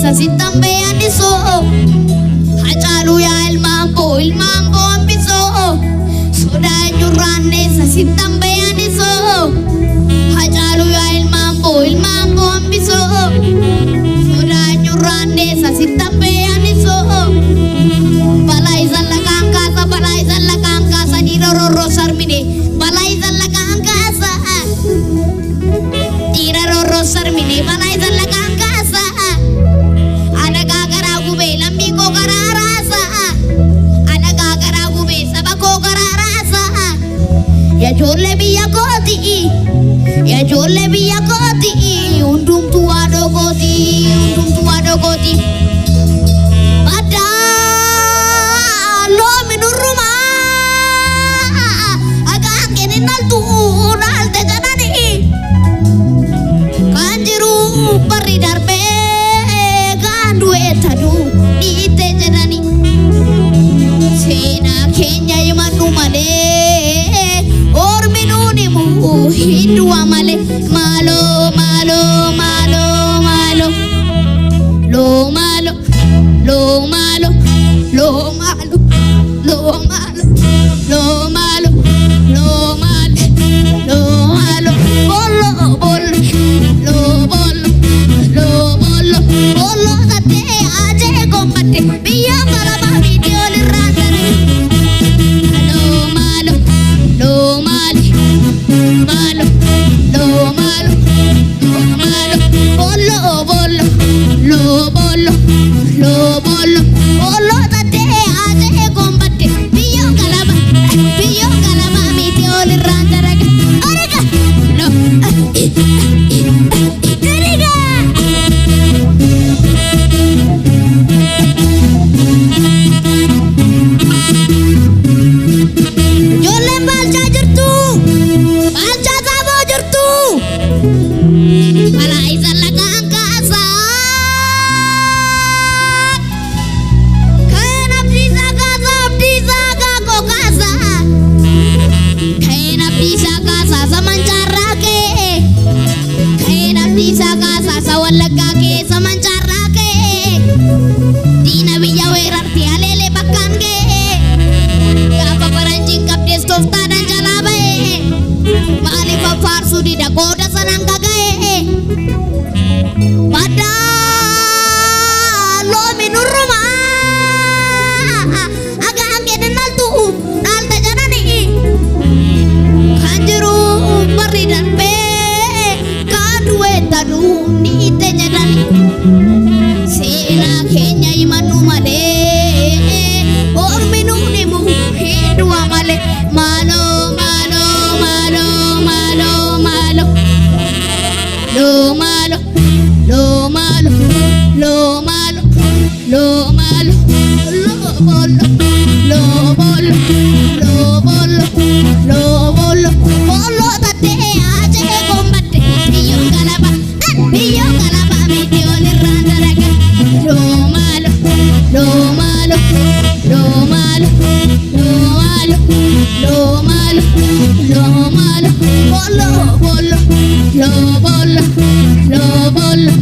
sasittan beeyandisoo Hacaaluu yaa ilmaan koo hambisoo sodaa eenyurraanne sasittan beeyandisoo Hacaaluu yaa ilmaan koo hambisoo sodaa eenyurraanne sasittan beeyandisoo balaa isan lakaan kaasa dhiira rorroo sarmine balaa isan lakaan kaasa dhiira rorroo sarmine balaa isan lakaan kaasa adagaa garaa gubee lammii koo garaa raasa adagaa garaa gubee saba koo garaa raasa yaa ijoollee biyya kooti hundumtuu haadhoo kooti Hidua male malo bolo tate aje kombate biya kalaba video lirandare malo bolo tate aje kombate biya kalaba video lirandare orega no bolo